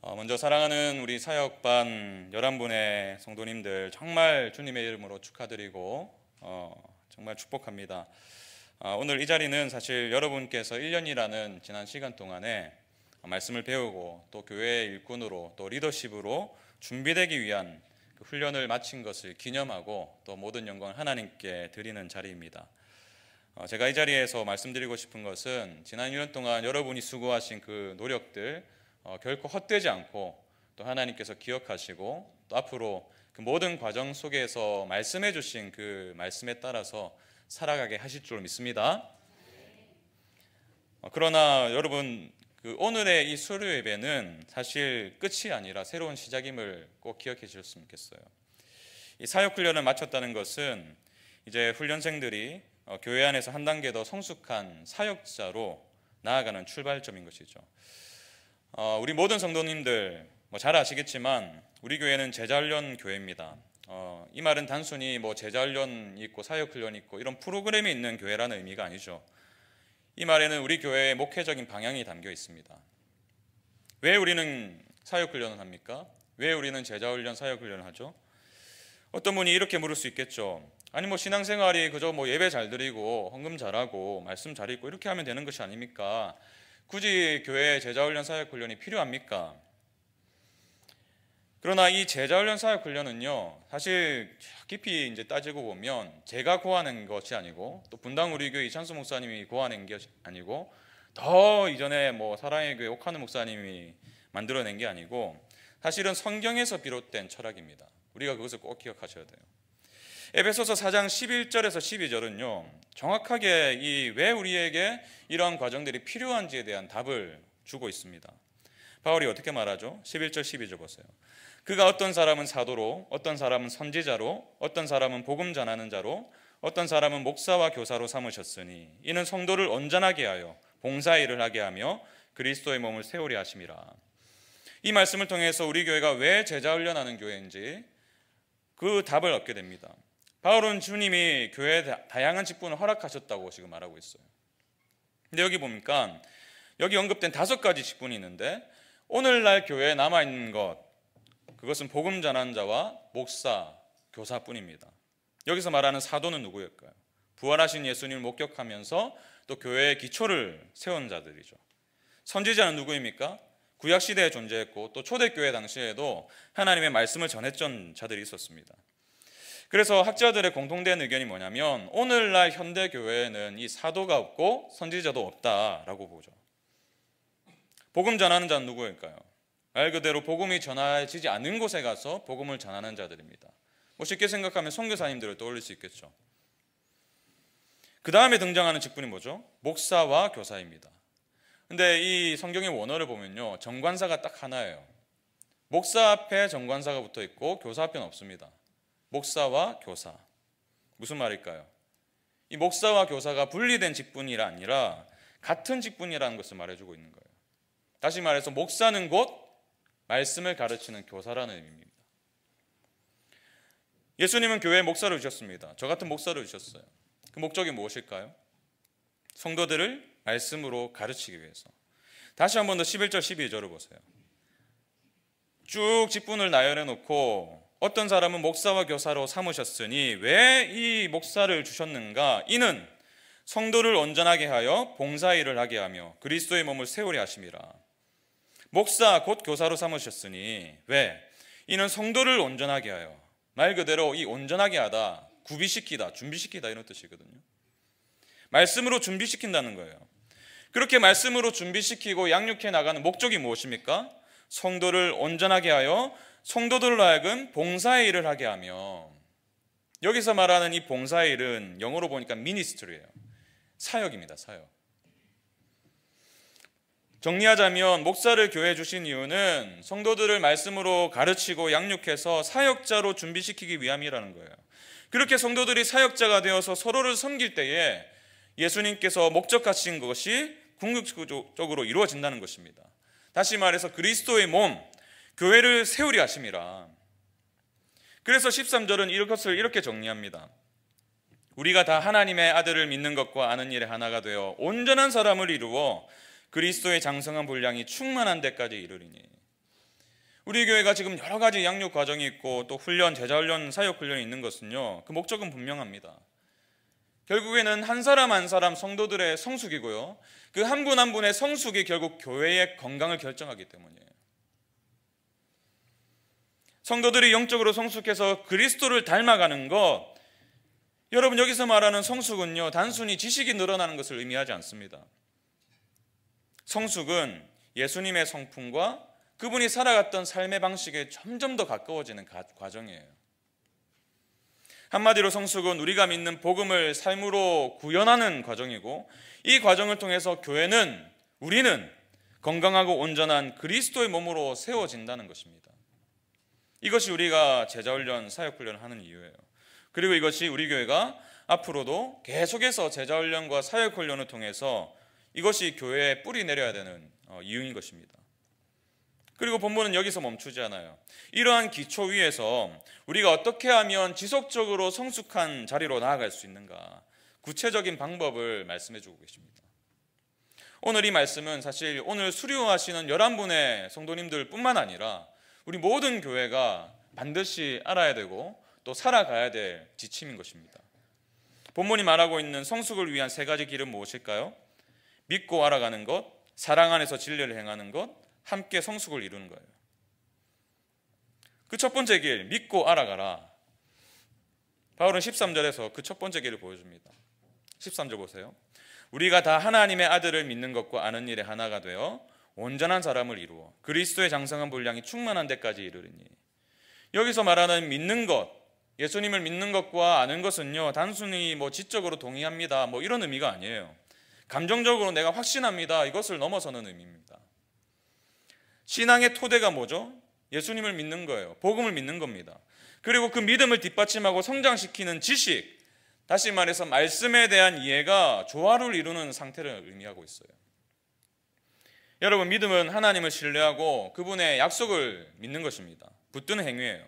먼저 사랑하는 우리 사역반 11분의 성도님들 정말 주님의 이름으로 축하드리고 정말 축복합니다. 오늘 이 자리는 사실 여러분께서 1년이라는 지난 시간 동안에 말씀을 배우고 또 교회의 일꾼으로 또 리더십으로 준비되기 위한 그 훈련을 마친 것을 기념하고 또 모든 영광을 하나님께 드리는 자리입니다. 제가 이 자리에서 말씀드리고 싶은 것은 지난 1년 동안 여러분이 수고하신 그 노력들 결코 헛되지 않고 또 하나님께서 기억하시고 또 앞으로 그 모든 과정 속에서 말씀해 주신 그 말씀에 따라서 살아가게 하실 줄 믿습니다. 그러나 여러분 그 오늘의 이 수요 예배는 사실 끝이 아니라 새로운 시작임을 꼭 기억해 주셨으면 좋겠어요. 이 사역 훈련을 마쳤다는 것은 이제 훈련생들이 교회 안에서 한 단계 더 성숙한 사역자로 나아가는 출발점인 것이죠. 우리 모든 성도님들 잘 아시겠지만 우리 교회는 제자훈련 교회입니다. 이 말은 단순히 제자훈련이 있고 사역훈련이 있고 이런 프로그램이 있는 교회라는 의미가 아니죠. 이 말에는 우리 교회의 목회적인 방향이 담겨 있습니다. 왜 우리는 사역훈련을 합니까? 왜 우리는 제자훈련, 사역훈련을 하죠? 어떤 분이 이렇게 물을 수 있겠죠. 아니 신앙생활이 그저 예배 잘 드리고 헌금 잘하고 말씀 잘 읽고 이렇게 하면 되는 것이 아닙니까? 굳이 교회에 제자훈련, 사역훈련이 필요합니까? 그러나 이 제자훈련, 사역훈련은요 사실 깊이 이제 따지고 보면 제가 고하는 것이 아니고 또 분당 우리 교회 이찬수 목사님이 고하는 것이 아니고 더 이전에 사랑의 교회 옥하는 목사님이 만들어낸 게 아니고 사실은 성경에서 비롯된 철학입니다. 우리가 그것을 꼭 기억하셔야 돼요. 에베소서 4장 11절에서 12절은요 정확하게 왜 우리에게 이러한 과정들이 필요한지에 대한 답을 주고 있습니다. 바울이 어떻게 말하죠? 11절 12절 보세요. 그가 어떤 사람은 사도로, 어떤 사람은 선지자로, 어떤 사람은 복음 전하는 자로, 어떤 사람은 목사와 교사로 삼으셨으니 이는 성도를 온전하게 하여 봉사일을 하게 하며 그리스도의 몸을 세우려 하심이라. 이 말씀을 통해서 우리 교회가 왜 제자훈련하는 교회인지 그 답을 얻게 됩니다. 바울은 주님이 교회에 다양한 직분을 허락하셨다고 지금 말하고 있어요. 근데 여기 보니까 여기 언급된 5가지 직분이 있는데 오늘날 교회에 남아있는 그것은 복음 전하는 자와 목사, 교사뿐입니다. 여기서 말하는 사도는 누구일까요? 부활하신 예수님을 목격하면서 또 교회의 기초를 세운 자들이죠. 선지자는 누구입니까? 구약시대에 존재했고 또 초대교회 당시에도 하나님의 말씀을 전했던 자들이 있었습니다. 그래서 학자들의 공통된 의견이 뭐냐면 오늘날 현대 교회에는 이 사도가 없고 선지자도 없다라고 보죠. 복음 전하는 자는 누구일까요? 말 그대로 복음이 전해지지 않은 곳에 가서 복음을 전하는 자들입니다. 쉽게 생각하면 선교사님들을 떠올릴 수 있겠죠. 그 다음에 등장하는 직분이 뭐죠? 목사와 교사입니다. 근데 이 성경의 원어를 보면요 정관사가 딱 하나예요. 목사 앞에 정관사가 붙어 있고 교사 앞에는 없습니다. 목사와 교사. 무슨 말일까요? 이 목사와 교사가 분리된 직분이 아니라 같은 직분이라는 것을 말해주고 있는 거예요. 다시 말해서 목사는 곧 말씀을 가르치는 교사라는 의미입니다. 예수님은 교회에 목사를 주셨습니다. 저 같은 목사를 주셨어요. 그 목적이 무엇일까요? 성도들을 말씀으로 가르치기 위해서. 다시 한 번 더 11절 12절을 보세요. 쭉 직분을 나열해 놓고 어떤 사람은 목사와 교사로 삼으셨으니 왜 이 목사를 주셨는가? 이는 성도를 온전하게 하여 봉사일을 하게 하며 그리스도의 몸을 세우려 하심이라. 목사 곧 교사로 삼으셨으니 왜? 이는 성도를 온전하게 하여. 말 그대로 이 온전하게 하다, 구비시키다, 준비시키다 이런 뜻이거든요. 말씀으로 준비시킨다는 거예요. 그렇게 말씀으로 준비시키고 양육해 나가는 목적이 무엇입니까? 성도를 온전하게 하여 성도들로 하여금 봉사의 일을 하게 하며. 여기서 말하는 이 봉사의 일은 영어로 보니까 미니스트리예요. 사역입니다. 사역. 정리하자면 목사를 교회에 주신 이유는 성도들을 말씀으로 가르치고 양육해서 사역자로 준비시키기 위함이라는 거예요. 그렇게 성도들이 사역자가 되어서 서로를 섬길 때에 예수님께서 목적하신 것이 궁극적으로 이루어진다는 것입니다. 다시 말해서 그리스도의 몸, 교회를 세우려 하심이라. 그래서 13절은 이것을 이렇게 정리합니다. 우리가 다 하나님의 아들을 믿는 것과 아는 일에 하나가 되어 온전한 사람을 이루어 그리스도의 장성한 분량이 충만한 데까지 이르리니. 우리 교회가 지금 여러 가지 양육 과정이 있고 또 훈련, 제자훈련, 사역훈련이 있는 것은요, 그 목적은 분명합니다. 결국에는 한 사람 한 사람 성도들의 성숙이고요, 그 한 분 한 분의 성숙이 결국 교회의 건강을 결정하기 때문이에요. 성도들이 영적으로 성숙해서 그리스도를 닮아가는 것, 여러분 여기서 말하는 성숙은요, 단순히 지식이 늘어나는 것을 의미하지 않습니다. 성숙은 예수님의 성품과 그분이 살아갔던 삶의 방식에 점점 더 가까워지는 과정이에요. 한마디로 성숙은 우리가 믿는 복음을 삶으로 구현하는 과정이고, 이 과정을 통해서 우리는 건강하고 온전한 그리스도의 몸으로 세워진다는 것입니다. 이것이 우리가 제자훈련, 사역훈련을 하는 이유예요. 그리고 이것이 우리 교회가 앞으로도 계속해서 제자훈련과 사역훈련을 통해서 이것이 교회에 뿌리 내려야 되는 이유인 것입니다. 그리고 본문은 여기서 멈추지 않아요. 이러한 기초 위에서 우리가 어떻게 하면 지속적으로 성숙한 자리로 나아갈 수 있는가, 구체적인 방법을 말씀해 주고 계십니다. 오늘 이 말씀은 사실 오늘 수료하시는 11분의 성도님들 뿐만 아니라 우리 모든 교회가 반드시 알아야 되고 또 살아가야 될 지침인 것입니다. 본문이 말하고 있는 성숙을 위한 3가지 길은 무엇일까요? 믿고 알아가는 것, 사랑 안에서 진리를 행하는 것, 함께 성숙을 이루는 거예요. 그 첫 번째 길, 믿고 알아가라. 바울은 13절에서 그 첫 번째 길을 보여줍니다. 13절 보세요. 우리가 다 하나님의 아들을 믿는 것과 아는 일에 하나가 되어 온전한 사람을 이루어 그리스도의 장성한 분량이 충만한 데까지 이르리니. 여기서 말하는 믿는 것, 예수님을 믿는 것과 아는 것은요, 단순히 지적으로 동의합니다 이런 의미가 아니에요. 감정적으로 내가 확신합니다, 이것을 넘어서는 의미입니다. 신앙의 토대가 뭐죠? 예수님을 믿는 거예요. 복음을 믿는 겁니다. 그리고 그 믿음을 뒷받침하고 성장시키는 지식, 다시 말해서 말씀에 대한 이해가 조화를 이루는 상태를 의미하고 있어요. 여러분, 믿음은 하나님을 신뢰하고 그분의 약속을 믿는 것입니다. 붙드는 행위예요.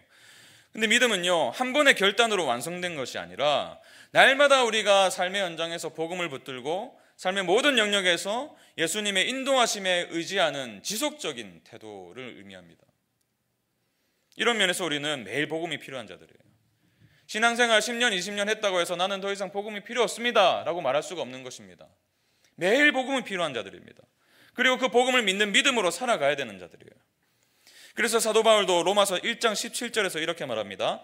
근데 믿음은요, 한 번의 결단으로 완성된 것이 아니라 날마다 우리가 삶의 현장에서 복음을 붙들고 삶의 모든 영역에서 예수님의 인도하심에 의지하는 지속적인 태도를 의미합니다. 이런 면에서 우리는 매일 복음이 필요한 자들이에요. 신앙생활 10년, 20년 했다고 해서 나는 더 이상 복음이 필요 없습니다 라고 말할 수가 없는 것입니다. 매일 복음이 필요한 자들입니다. 그리고 그 복음을 믿는 믿음으로 살아가야 되는 자들이에요. 그래서 사도 바울도 로마서 1장 17절에서 이렇게 말합니다.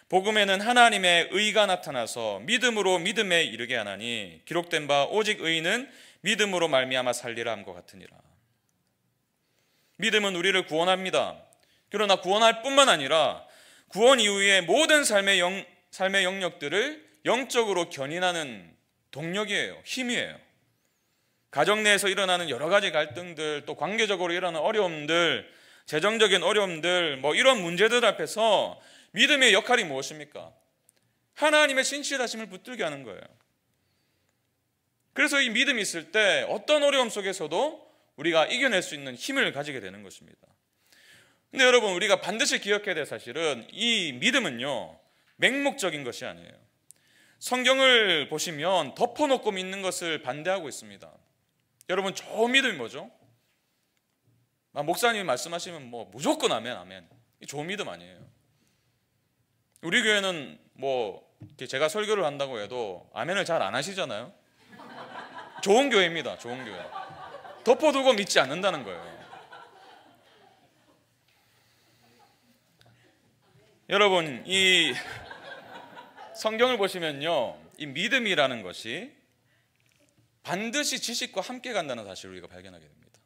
복음에는 하나님의 의가 나타나서 믿음으로 믿음에 이르게 하나니 기록된 바 오직 의인은 믿음으로 말미암아 살리라 함과 같으니라. 믿음은 우리를 구원합니다. 그러나 구원할 뿐만 아니라 구원 이후의 모든 삶의 영역들을 영적으로 견인하는 동력이에요. 힘이에요. 가정 내에서 일어나는 여러 가지 갈등들, 또 관계적으로 일어나는 어려움들, 재정적인 어려움들, 이런 문제들 앞에서 믿음의 역할이 무엇입니까? 하나님의 신실하심을 붙들게 하는 거예요. 그래서 이 믿음이 있을 때 어떤 어려움 속에서도 우리가 이겨낼 수 있는 힘을 가지게 되는 것입니다. 근데 여러분, 우리가 반드시 기억해야 될 사실은 이 믿음은요, 맹목적인 것이 아니에요. 성경을 보시면 덮어놓고 믿는 것을 반대하고 있습니다. 여러분, 좋은 믿음이 뭐죠? 목사님이 말씀하시면 무조건 아멘, 아멘. 이 좋은 믿음 아니에요. 우리 교회는 제가 설교를 한다고 해도 아멘을 잘 안 하시잖아요. 좋은 교회입니다. 좋은 교회. 덮어두고 믿지 않는다는 거예요. 여러분, 이 성경을 보시면요, 이 믿음이라는 것이 반드시 지식과 함께 간다는 사실을 우리가 발견하게 됩니다.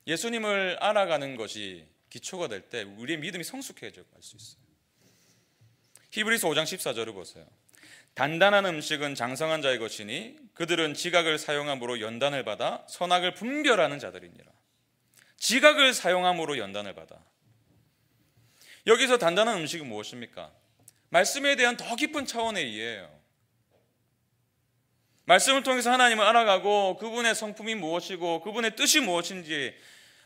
예수님을 알아가는 것이 기초가 될 때 우리의 믿음이 성숙해져 갈 수 있어요. 히브리서 5장 14절을 보세요. 단단한 음식은 장성한 자의 것이니 그들은 지각을 사용함으로 연단을 받아 선악을 분별하는 자들이니라. 지각을 사용함으로 연단을 받아. 여기서 단단한 음식은 무엇입니까? 말씀에 대한 더 깊은 차원의 이해예요. 말씀을 통해서 하나님을 알아가고 그분의 성품이 무엇이고 그분의 뜻이 무엇인지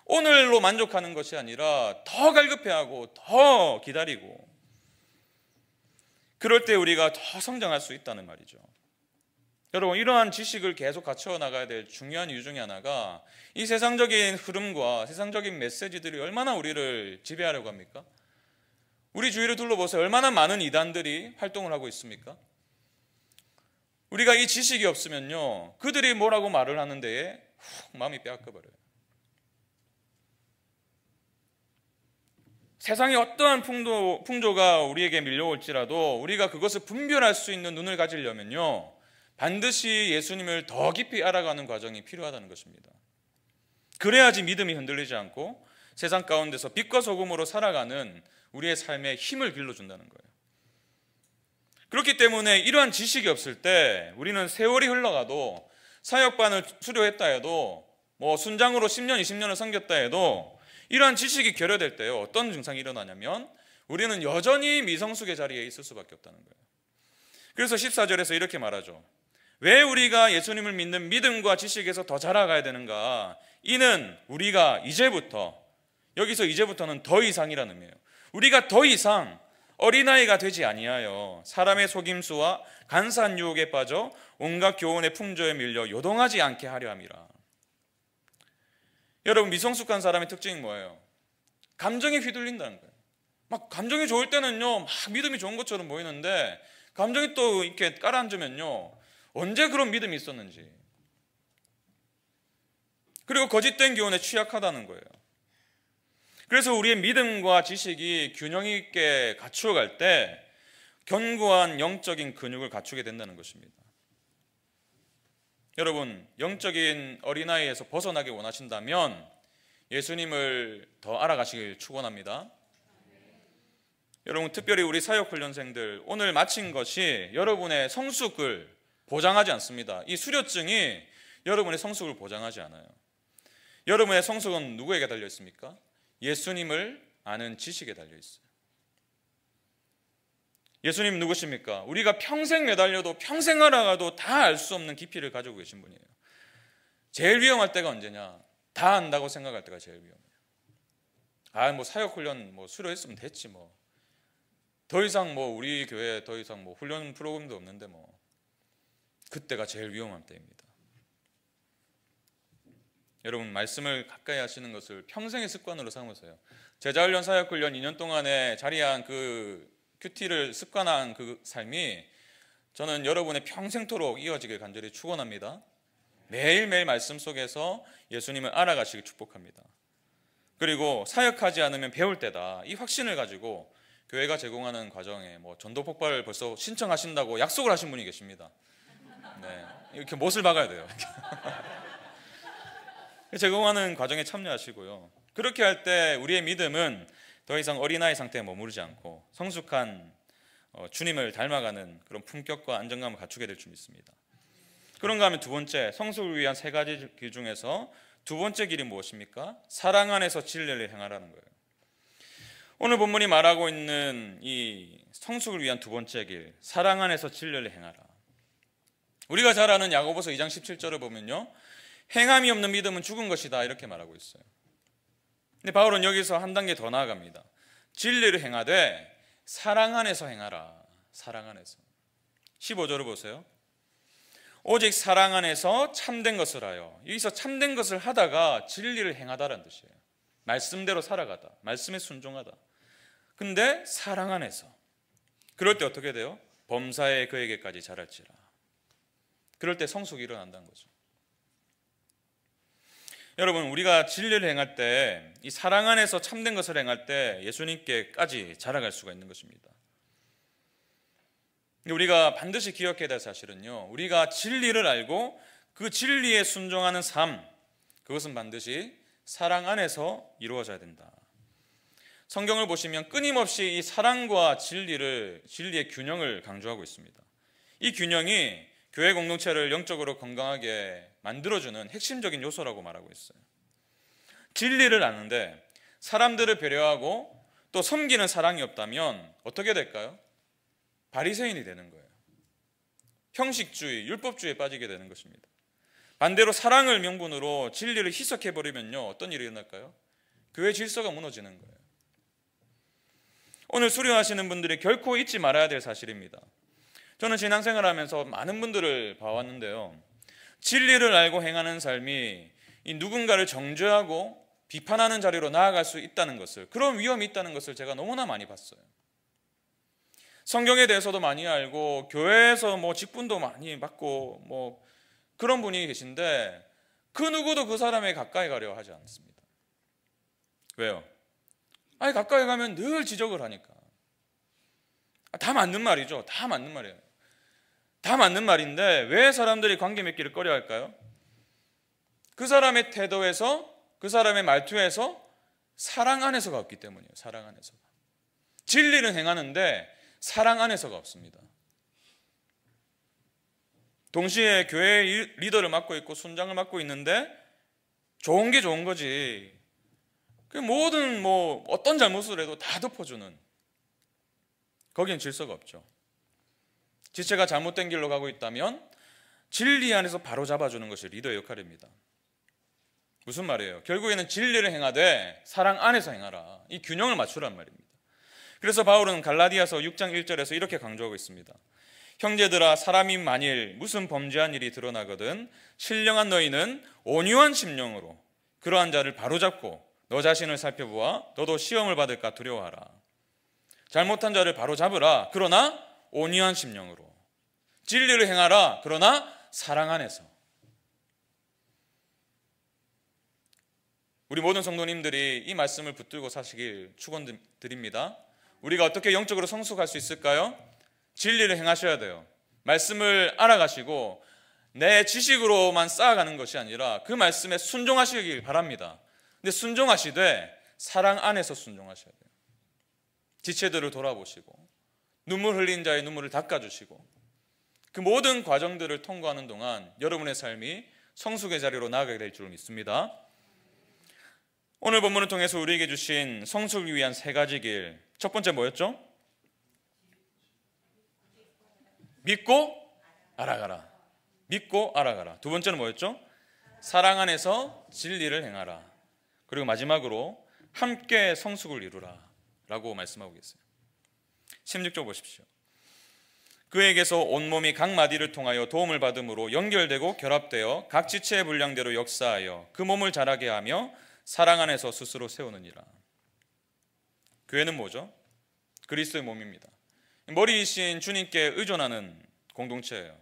오늘로 만족하는 것이 아니라 더 갈급해하고 더 기다리고, 그럴 때 우리가 더 성장할 수 있다는 말이죠. 여러분, 이러한 지식을 계속 갖춰 나가야 될 중요한 이유 중에 하나가 이 세상적인 흐름과 세상적인 메시지들이 얼마나 우리를 지배하려고 합니까? 우리 주위를 둘러보세요. 얼마나 많은 이단들이 활동을 하고 있습니까? 우리가 이 지식이 없으면요, 그들이 뭐라고 말을 하는 데에 마음이 빼앗겨버려요. 세상에 어떠한 풍조가 우리에게 밀려올지라도 우리가 그것을 분별할 수 있는 눈을 가지려면요, 반드시 예수님을 더 깊이 알아가는 과정이 필요하다는 것입니다. 그래야지 믿음이 흔들리지 않고 세상 가운데서 빛과 소금으로 살아가는 우리의 삶에 힘을 길러준다는 거예요. 그렇기 때문에 이러한 지식이 없을 때 우리는 세월이 흘러가도 사역반을 수료했다 해도 뭐 순장으로 10년, 20년을 섬겼다 해도 이러한 지식이 결여될 때요, 어떤 증상이 일어나냐면 우리는 여전히 미성숙의 자리에 있을 수밖에 없다는 거예요. 그래서 14절에서 이렇게 말하죠. 왜 우리가 예수님을 믿는 믿음과 지식에서 더 자라가야 되는가? 이는 우리가 이제부터, 여기서 이제부터는 더 이상이라는 의미예요. 우리가 더 이상 어린아이가 되지 아니하여 사람의 속임수와 간사한 유혹에 빠져 온갖 교훈의 풍조에 밀려 요동하지 않게 하려 함이라. 여러분, 미성숙한 사람의 특징이 뭐예요? 감정에 휘둘린다는 거예요. 막 감정이 좋을 때는요, 막 믿음이 좋은 것처럼 보이는데 감정이 또 이렇게 깔아앉으면요, 언제 그런 믿음이 있었는지. 그리고 거짓된 교훈에 취약하다는 거예요. 그래서 우리의 믿음과 지식이 균형 있게 갖추어갈 때 견고한 영적인 근육을 갖추게 된다는 것입니다. 여러분, 영적인 어린아이에서 벗어나기 원하신다면 예수님을 더 알아가시길 축원합니다. 여러분, 특별히 우리 사역훈련생들, 오늘 마친 것이 여러분의 성숙을 보장하지 않습니다. 이 수료증이 여러분의 성숙을 보장하지 않아요. 여러분의 성숙은 누구에게 달려 있습니까? 예수님을 아는 지식에 달려 있어요. 예수님 누구십니까? 우리가 평생 매달려도 평생 알아가도 다 알 수 없는 깊이를 가지고 계신 분이에요. 제일 위험할 때가 언제냐? 다 안다고 생각할 때가 제일 위험해요. 뭐 사역훈련 수료했으면 됐지 뭐. 더 이상 우리 교회에 더 이상 훈련 프로그램도 없는데 그때가 제일 위험한 때입니다. 여러분, 말씀을 가까이 하시는 것을 평생의 습관으로 삼으세요. 제자훈련, 사역훈련 2년 동안에 자리한 그 큐티를 습관한 그 삶이 저는 여러분의 평생토록 이어지길 간절히 축원합니다. 매일매일 말씀 속에서 예수님을 알아가시길 축복합니다. 그리고 사역하지 않으면 배울 때다, 이 확신을 가지고 교회가 제공하는 과정에 전도 폭발을 벌써 신청하신다고 약속을 하신 분이 계십니다. 네, 이렇게 못을 박아야 돼요. 제공하는 과정에 참여하시고요. 그렇게 할 때 우리의 믿음은 더 이상 어린아이 상태에 머무르지 않고 성숙한 주님을 닮아가는 그런 품격과 안정감을 갖추게 될 줄 믿습니다. 그런가 하면 두 번째, 성숙을 위한 세 가지 길 중에서 두 번째 길이 무엇입니까? 사랑 안에서 진리를 행하라는 거예요. 오늘 본문이 말하고 있는 이 성숙을 위한 두 번째 길, 사랑 안에서 진리를 행하라. 우리가 잘 아는 야고보서 2장 17절을 보면요, 행함이 없는 믿음은 죽은 것이다, 이렇게 말하고 있어요. 근데 바울은 여기서 한 단계 더 나아갑니다. 진리를 행하되 사랑 안에서 행하라. 사랑 안에서. 15절을 보세요. 오직 사랑 안에서 참된 것을 하여. 여기서 참된 것을 하다가 진리를 행하다라는 뜻이에요. 말씀대로 살아가다, 말씀에 순종하다. 근데 사랑 안에서. 그럴 때 어떻게 돼요? 범사에 그에게까지 자랄지라. 그럴 때 성숙이 일어난다는 거죠. 여러분, 우리가 진리를 행할 때, 이 사랑 안에서 참된 것을 행할 때 예수님께까지 자라갈 수가 있는 것입니다. 우리가 반드시 기억해야 될 사실은요, 우리가 진리를 알고 그 진리에 순종하는 삶, 그것은 반드시 사랑 안에서 이루어져야 된다. 성경을 보시면 끊임없이 이 사랑과 진리의 균형을 강조하고 있습니다. 이 균형이 교회 공동체를 영적으로 건강하게 만들어주는 핵심적인 요소라고 말하고 있어요. 진리를 아는데 사람들을 배려하고 또 섬기는 사랑이 없다면 어떻게 될까요? 바리새인이 되는 거예요. 형식주의, 율법주의에 빠지게 되는 것입니다. 반대로 사랑을 명분으로 진리를 희석해버리면요, 어떤 일이 일어날까요? 교회 질서가 무너지는 거예요. 오늘 수료하시는 분들이 결코 잊지 말아야 될 사실입니다. 저는 신앙생활하면서 많은 분들을 봐왔는데요, 진리를 알고 행하는 삶이 이 누군가를 정죄하고 비판하는 자리로 나아갈 수 있다는 것을, 그런 위험이 있다는 것을 제가 너무나 많이 봤어요. 성경에 대해서도 많이 알고 교회에서 뭐 직분도 많이 받고 뭐 그런 분이 계신데 그 누구도 그 사람에 가까이 가려 하지 않습니다. 왜요? 아니, 가까이 가면 늘 지적을 하니까. 다 맞는 말이죠. 다 맞는 말이에요. 다 맞는 말인데 왜 사람들이 관계 맺기를 꺼려 할까요? 그 사람의 태도에서, 그 사람의 말투에서 사랑 안에서가 없기 때문이에요. 사랑 안에서가. 진리를 행하는데 사랑 안에서가 없습니다. 동시에 교회 리더를 맡고 있고 순장을 맡고 있는데 좋은 게 좋은 거지, 그 모든 뭐 어떤 잘못을 해도 다 덮어주는, 거기엔 질서가 없죠. 지체가 잘못된 길로 가고 있다면 진리 안에서 바로 잡아주는 것이 리더의 역할입니다. 무슨 말이에요? 결국에는 진리를 행하되 사랑 안에서 행하라, 이 균형을 맞추란 말입니다. 그래서 바울은 갈라디아서 6장 1절에서 이렇게 강조하고 있습니다. 형제들아, 사람이 만일 무슨 범죄한 일이 드러나거든 신령한 너희는 온유한 심령으로 그러한 자를 바로잡고 너 자신을 살펴보아 너도 시험을 받을까 두려워하라. 잘못한 자를 바로잡으라. 그러나 온유한 심령으로. 진리를 행하라. 그러나 사랑 안에서. 우리 모든 성도님들이 이 말씀을 붙들고 사시길 축원드립니다. 우리가 어떻게 영적으로 성숙할 수 있을까요? 진리를 행하셔야 돼요. 말씀을 알아가시고 내 지식으로만 쌓아가는 것이 아니라 그 말씀에 순종하시길 바랍니다. 근데 순종하시되 사랑 안에서 순종하셔야 돼요. 지체들을 돌아보시고 눈물 흘린 자의 눈물을 닦아주시고 그 모든 과정들을 통과하는 동안 여러분의 삶이 성숙의 자리로 나아가게 될 줄 믿습니다. 오늘 본문을 통해서 우리에게 주신 성숙을 위한 세 가지 길, 첫 번째 뭐였죠? 믿고 알아가라. 믿고 알아가라. 두 번째는 뭐였죠? 사랑 안에서 진리를 행하라. 그리고 마지막으로 함께 성숙을 이루라 라고 말씀하고 계세요. 16절 보십시오. 그에게서 온몸이 각 마디를 통하여 도움을 받음으로 연결되고 결합되어 각 지체의 분량대로 역사하여 그 몸을 자라게 하며 사랑 안에서 스스로 세우느니라. 교회는 뭐죠? 그리스도의 몸입니다. 머리이신 주님께 의존하는 공동체예요.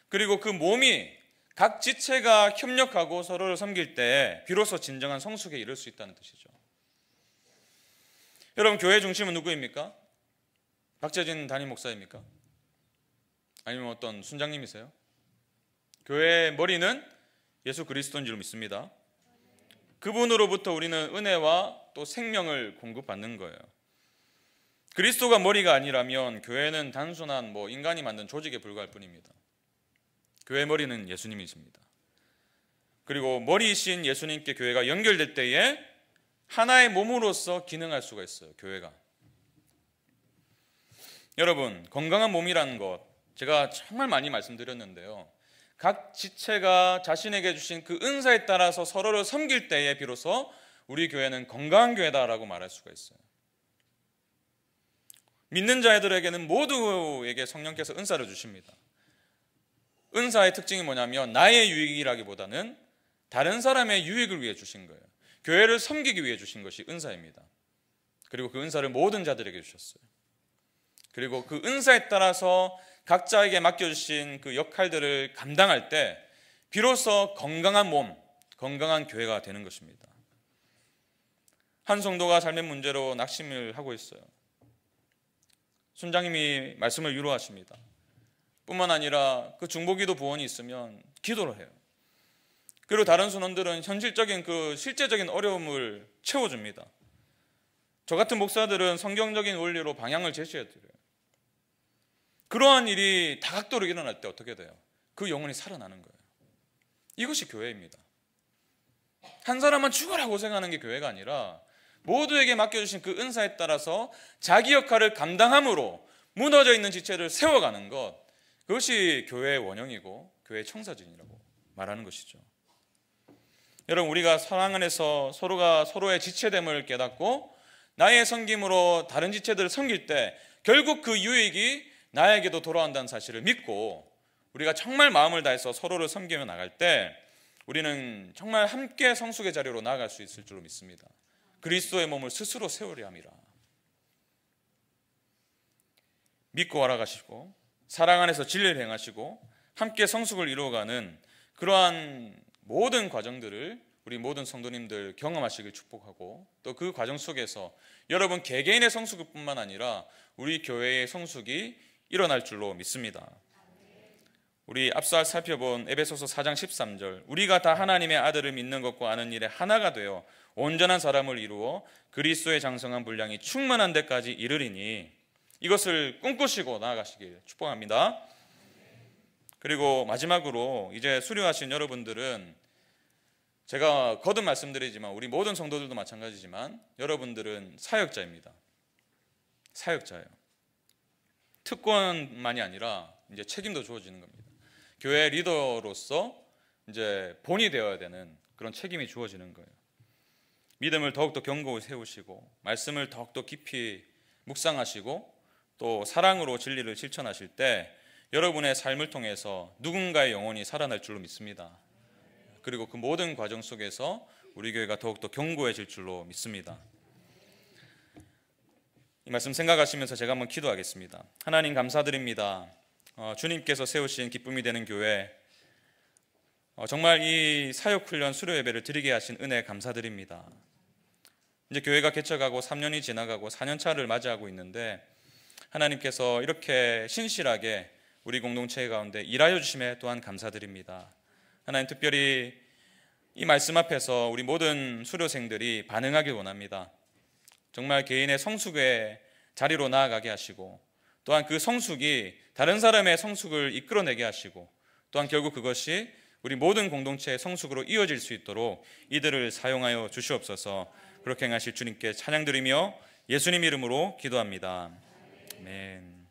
그리고 그 몸이 각 지체가 협력하고 서로를 섬길 때 비로소 진정한 성숙에 이를 수 있다는 뜻이죠. 여러분, 교회 중심은 누구입니까? 박재진 담임 목사입니까? 아니면 어떤 순장님이세요? 교회의 머리는 예수 그리스도인 줄 믿습니다. 그분으로부터 우리는 은혜와 또 생명을 공급받는 거예요. 그리스도가 머리가 아니라면 교회는 단순한 인간이 만든 조직에 불과할 뿐입니다. 교회 머리는 예수님이십니다. 그리고 머리이신 예수님께 교회가 연결될 때에 하나의 몸으로서 기능할 수가 있어요. 교회가. 여러분, 건강한 몸이라는 것 제가 정말 많이 말씀드렸는데요, 각 지체가 자신에게 주신 그 은사에 따라서 서로를 섬길 때에 비로소 우리 교회는 건강한 교회다라고 말할 수가 있어요. 믿는 자들에게는 모두에게 성령께서 은사를 주십니다. 은사의 특징이 뭐냐면 나의 유익이라기보다는 다른 사람의 유익을 위해 주신 거예요. 교회를 섬기기 위해 주신 것이 은사입니다. 그리고 그 은사를 모든 자들에게 주셨어요. 그리고 그 은사에 따라서 각자에게 맡겨주신 그 역할들을 감당할 때 비로소 건강한 몸, 건강한 교회가 되는 것입니다. 한 성도가 삶의 문제로 낙심을 하고 있어요. 순장님이 말씀을 위로하십니다. 뿐만 아니라 그 중보기도 부원이 있으면 기도를 해요. 그리고 다른 순원들은 현실적인 그 실제적인 어려움을 채워줍니다. 저 같은 목사들은 성경적인 원리로 방향을 제시해드려요. 그러한 일이 다각도로 일어날 때 어떻게 돼요? 그 영혼이 살아나는 거예요. 이것이 교회입니다. 한 사람만 죽어라 고생하는 게 교회가 아니라 모두에게 맡겨주신 그 은사에 따라서 자기 역할을 감당함으로 무너져 있는 지체를 세워가는 것, 그것이 교회의 원형이고 교회의 청사진이라고 말하는 것이죠. 여러분, 우리가 사랑 안에서 서로가 서로의 지체됨을 깨닫고 나의 섬김으로 다른 지체들을 섬길 때 결국 그 유익이 나에게도 돌아온다는 사실을 믿고 우리가 정말 마음을 다해서 서로를 섬기며 나갈 때 우리는 정말 함께 성숙의 자리로 나아갈 수 있을 줄로 믿습니다. 그리스도의 몸을 스스로 세우려 함이라. 믿고 알아가시고 사랑 안에서 진리를 행하시고 함께 성숙을 이루어가는 그러한 모든 과정들을 우리 모든 성도님들 경험하시길 축복하고, 또 그 과정 속에서 여러분 개개인의 성숙뿐만 아니라 우리 교회의 성숙이 일어날 줄로 믿습니다. 우리 앞서 살펴본 에베소서 4장 13절, 우리가 다 하나님의 아들을 믿는 것과 아는 일에 하나가 되어 온전한 사람을 이루어 그리스도의 장성한 분량이 충만한 데까지 이르리니, 이것을 꿈꾸시고 나아가시길 축복합니다. 그리고 마지막으로 이제 수료하신 여러분들은, 제가 거듭 말씀드리지만 우리 모든 성도들도 마찬가지지만 여러분들은 사역자입니다. 사역자예요. 특권만이 아니라 이제 책임도 주어지는 겁니다. 교회 리더로서 이제 본이 되어야 되는 그런 책임이 주어지는 거예요. 믿음을 더욱더 견고히 세우시고 말씀을 더욱더 깊이 묵상하시고 또 사랑으로 진리를 실천하실 때 여러분의 삶을 통해서 누군가의 영혼이 살아날 줄로 믿습니다. 그리고 그 모든 과정 속에서 우리 교회가 더욱더 견고해질 줄로 믿습니다. 이 말씀 생각하시면서 제가 한번 기도하겠습니다. 하나님 감사드립니다. 주님께서 세우신 기쁨이 되는 교회, 정말 이 사역훈련 수료예배를 드리게 하신 은혜 감사드립니다. 이제 교회가 개척하고 3년이 지나가고 4년차를 맞이하고 있는데 하나님께서 이렇게 신실하게 우리 공동체 가운데 일하여 주심에 또한 감사드립니다. 하나님, 특별히 이 말씀 앞에서 우리 모든 수료생들이 반응하길 원합니다. 정말 개인의 성숙의 자리로 나아가게 하시고, 또한 그 성숙이 다른 사람의 성숙을 이끌어내게 하시고, 또한 결국 그것이 우리 모든 공동체의 성숙으로 이어질 수 있도록 이들을 사용하여 주시옵소서. 그렇게 행하실 주님께 찬양드리며 예수님 이름으로 기도합니다. 아멘.